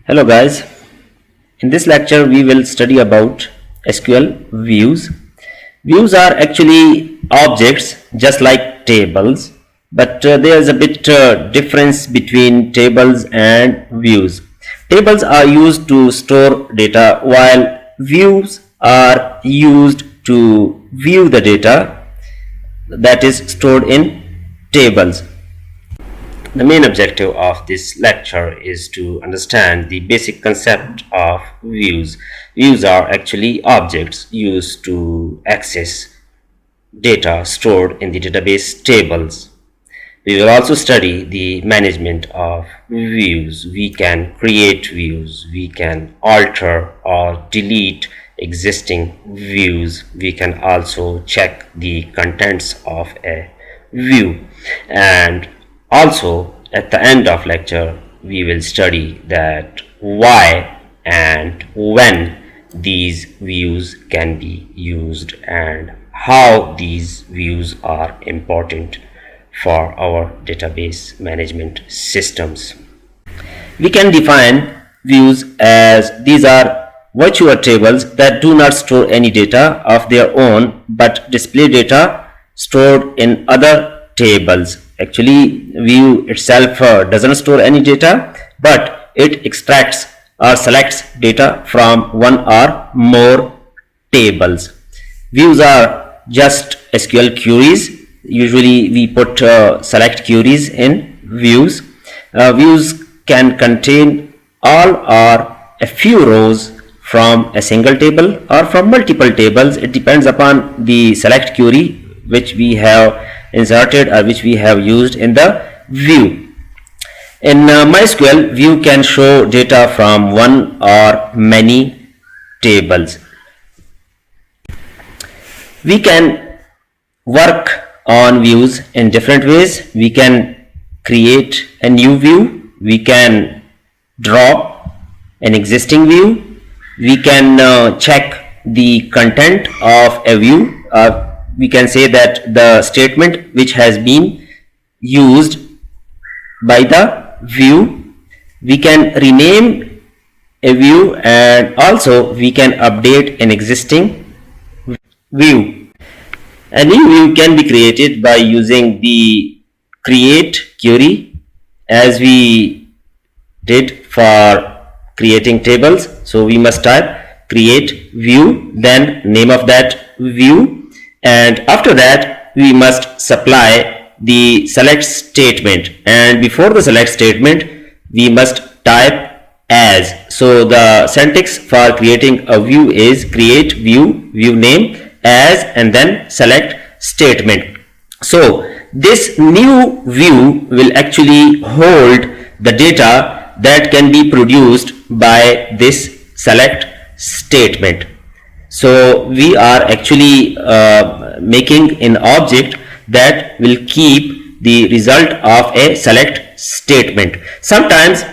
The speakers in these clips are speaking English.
Hello guys, in this lecture we will study about SQL views. Views are actually objects just like tables, but there is a bit difference between tables and views. Tables are used to store data while views are used to view the data that is stored in tables. The main objective of this lecture is to understand the basic concept of views. Views are actually objects used to access data stored in the database tables. We will also study the management of views. We can create views, we can alter or delete existing views. We can also check the contents of a view, and also at the end of lecture we will study that why and when these views can be used and how these views are important for our database management systems. We can define views as these are virtual tables that do not store any data of their own but display data stored in other tables. Actually, view itself doesn't store any data, but it extracts or selects data from one or more tables. Views are just SQL queries. Usually we put select queries in views. Views can contain all or a few rows from a single table or from multiple tables. It depends upon the select query which we have inserted or which we have used in the view. In MySQL, view can show data from one or many tables. We can work on views in different ways. We can create a new view, we can draw an existing view, we can check the content of a view. We can say that the statement which has been used by the view. We can rename a view, and also we can update an existing view. A new view can be created by using the create query as we did for creating tables. So we must type create view, then name of that view, and after that we must supply the select statement, and before the select statement we must type as. So the syntax for creating a view is create view, view name, as, and then select statement. So this new view will actually hold the data that can be produced by this select statement. So we are actually making an object that will keep the result of a select statement. Sometimes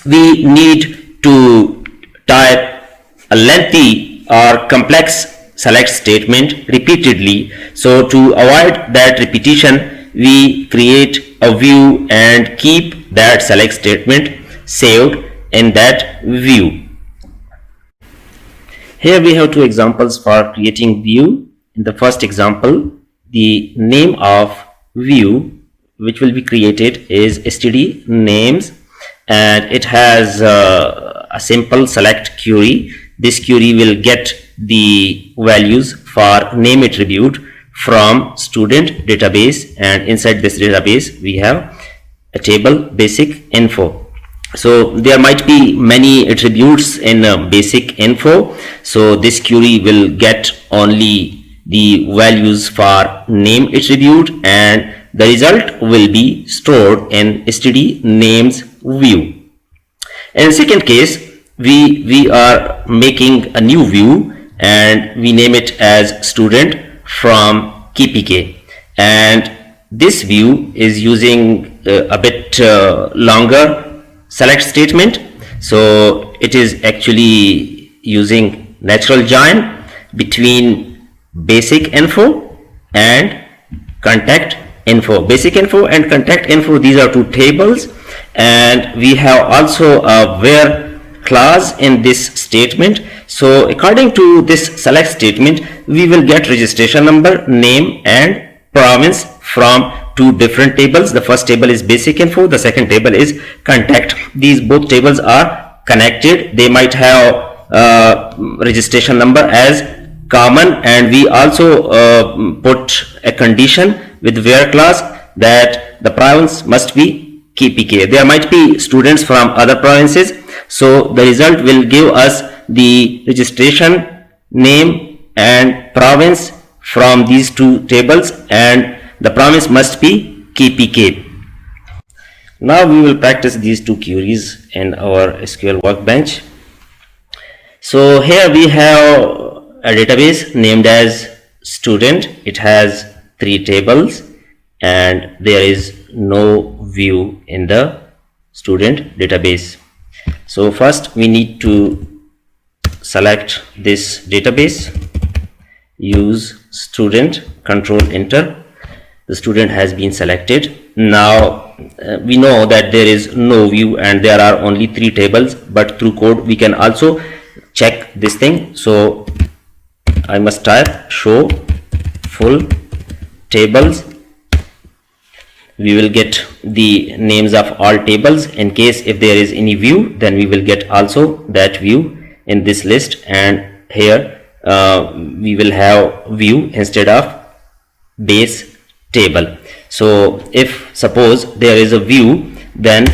we need to type a lengthy or complex select statement repeatedly. So to avoid that repetition, we create a view and keep that select statement saved in that view. Here we have two examples for creating view. In the first example, the name of view which will be created is std names, and it has a simple select query. This query will get the values for name attribute from student database, and inside this database we have a table basic info. So there might be many attributes in basic info, so this query will get only the values for name attribute, and the result will be stored in std names view. In second case, we are making a new view and we name it as student from KPK, and this view is using a bit longer select statement. So it is actually using natural join between basic info and contact info. Basic info and contact info, these are two tables, and we have also a where class in this statement. So according to this select statement, we will get registration number, name and province from two different tables. The first table is basic info, the second table is contact. These both tables are connected. They might have registration number as common, and we also put a condition with where clause that the province must be KPK. There might be students from other provinces, so the result will give us the registration, name and province from these two tables, and the province must be KPK. Now we will practice these two queries in our SQL workbench. So here we have a database named as student. It has three tables and there is no view in the student database. So first we need to select this database, use student, control enter. The student has been selected. Now we know that there is no view and there are only three tables, but through code we can also check this thing. So I must type show full tables. We will get the names of all tables. In case if there is any view, then we will get also that view in this list, and here we will have view instead of base table. So if suppose there is a view, then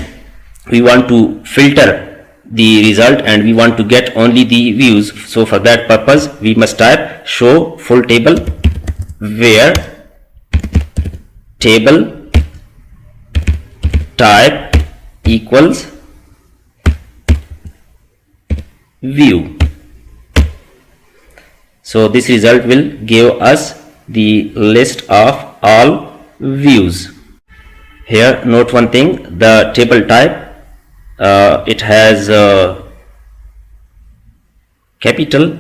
we want to filter the result and we want to get only the views. So for that purpose we must type show full table where table type equals view. So this result will give us the list of all views. Here note one thing, the table type it has capital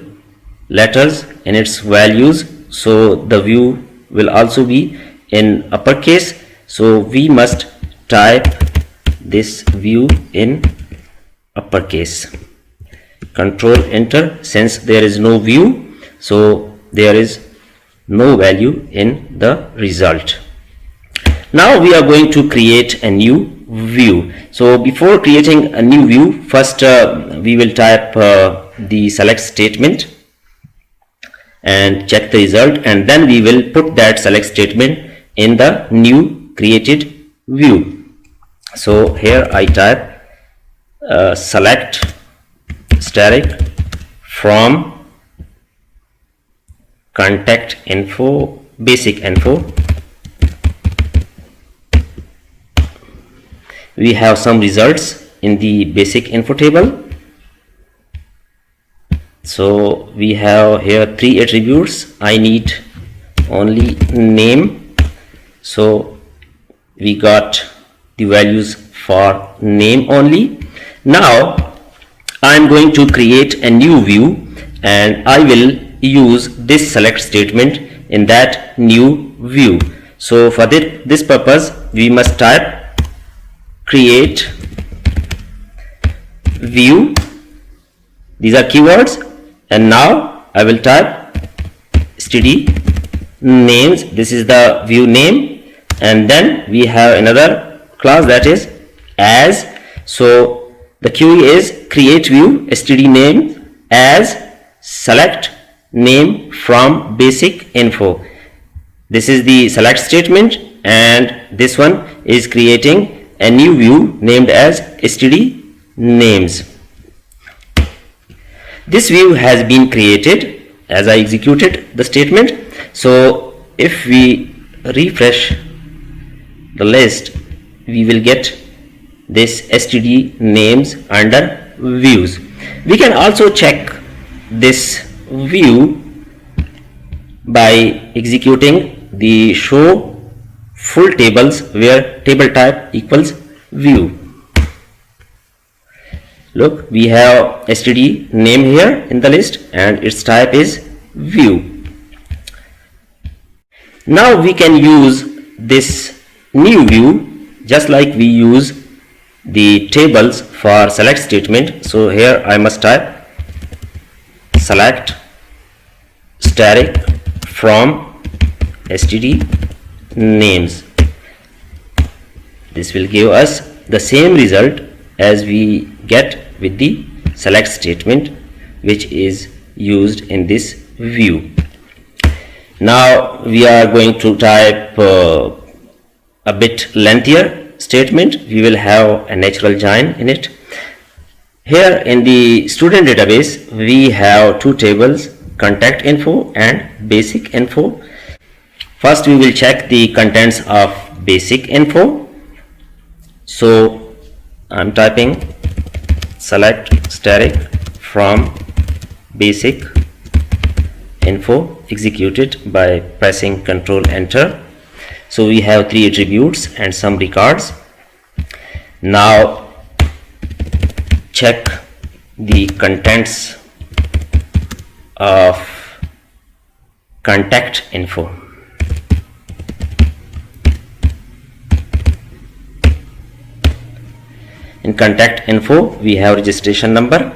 letters in its values, so the view will also be in uppercase. So we must type this view in uppercase. Control enter. Since there is no view, so there is no value in the result. Now we are going to create a new view. So before creating a new view, first we will type the select statement and check the result, and then we will put that select statement in the new created view. So here I type select static from contact info basic info. We have some results in the basic info table. So we have here three attributes. I need only name, so we got the values for name only. Now I am going to create a new view and I will use this select statement in that new view. So for this purpose we must type create view. These are keywords, and now I will type std names. This is the view name, and then we have another class that is as. So the query is create view std name as select name from basic info. This is the select statement, and this one is creating a new view named as std names. This view has been created as I executed the statement. So if we refresh the list, we will get this std names under views. We can also check this view by executing the show full tables where table type equals view. Look, we have std name here in the list and its type is view. Now we can use this new view just like we use the tables for select statement. So here I must type select static from std names. This will give us the same result as we get with the select statement, which is used in this view. Now we are going to type a bit lengthier statement. We will have a natural join in it. Here in the student database we have two tables, contact info and basic info. First we will check the contents of basic info. So I'm typing select static from basic info, executed by pressing Ctrl Enter. So we have three attributes and some records. Now check the contents of contact info. In contact info we have registration number,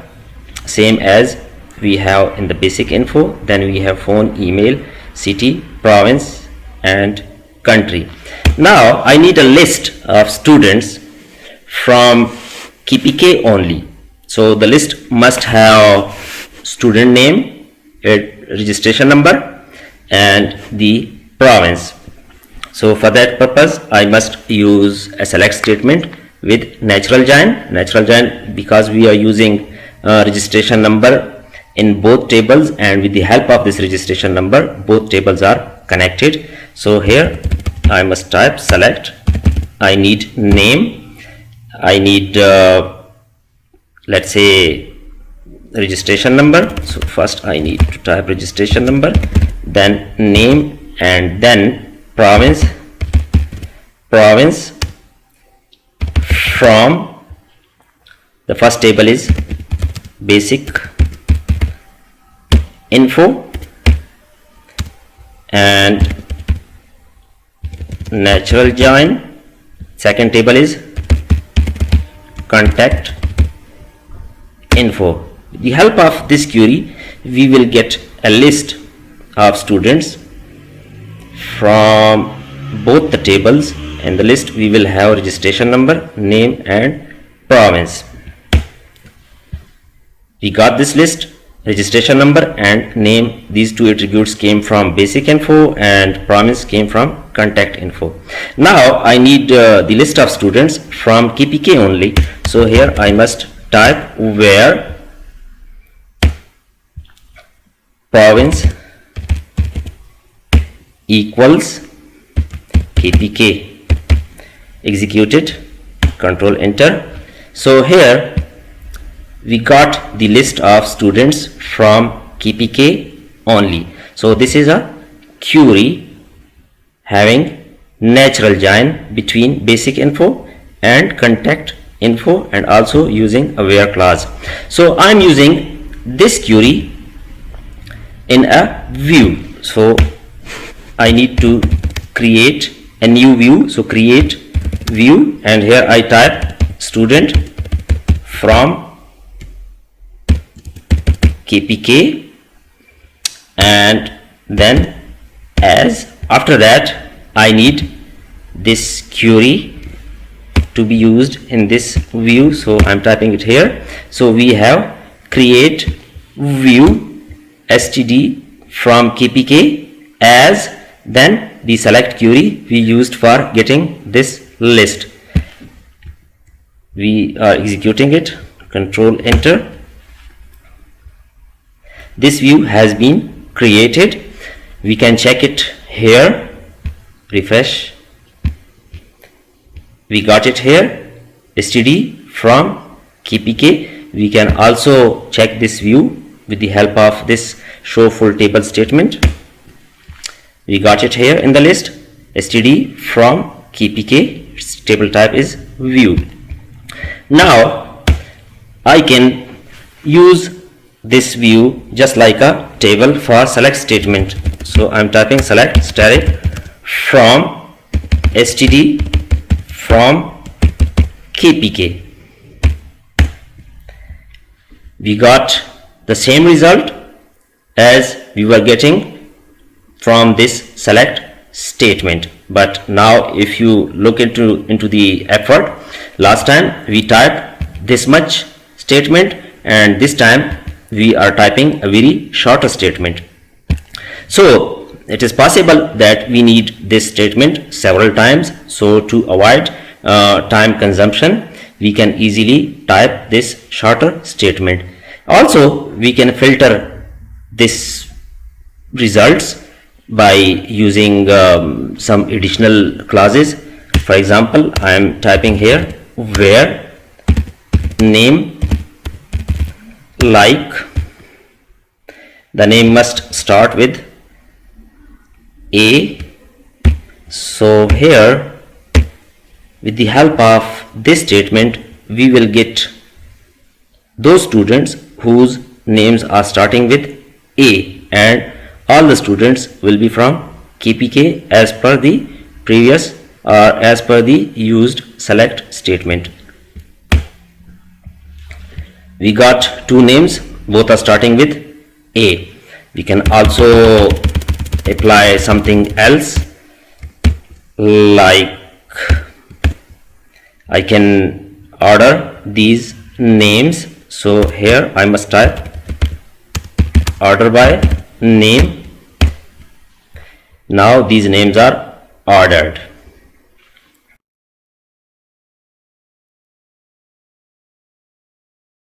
same as we have in the basic info. Then we have phone, email, city, province and country. Now I need a list of students from KPK only. So the list must have student name, registration number and the province. So for that purpose I must use a select statement with natural join, because we are using registration number in both tables, and with the help of this registration number both tables are connected. So here I must type select, I need name, I need let's say registration number. So first I need to type registration number, then name and then province from the first table is basic info and natural join. Second table is contact info. With the help of this query we will get a list of students from both the tables. In the list we will have registration number, name and province. We got this list, registration number and name. These two attributes came from basic info and province came from contact info. Now I need the list of students from KPK only. So here I must type where province equals KPK, executed, Control Enter. So here we got the list of students from KPK only. So this is a query having natural join between basic info and contact info and also using a where clause. So I'm using this query in a view. So I need to create a new view. So create view, and here I type student from KPK and then as. After that I need this query to be used in this view. So I'm typing it here. So we have create view std from KPK as, then the select query we used for getting this list. We are executing it, Control Enter. This view has been created. We can check it here, refresh. We got it here, std from KPK. We can also check this view with the help of this show full table statement. We got it here in the list, std from KPK. Its table type is view. Now I can use this view just like a table for select statement. So I'm typing select static from std from KPK. We got the same result as we were getting from this select statement. But now if you look into the effort, last time we typed this much statement and this time we are typing a very shorter statement. So it is possible that we need this statement several times. So to avoid time consumption, we can easily type this shorter statement. Also, we can filter this results by using some additional clauses. For example, I am typing here where name like, the name must start with A. So here with the help of this statement we will get those students whose names are starting with A, and all the students will be from KPK as per the previous or as per the used select statement. We got two names, both are starting with A. We can also apply something else, like I can order these names. So here I must type order by name. Now these names are ordered.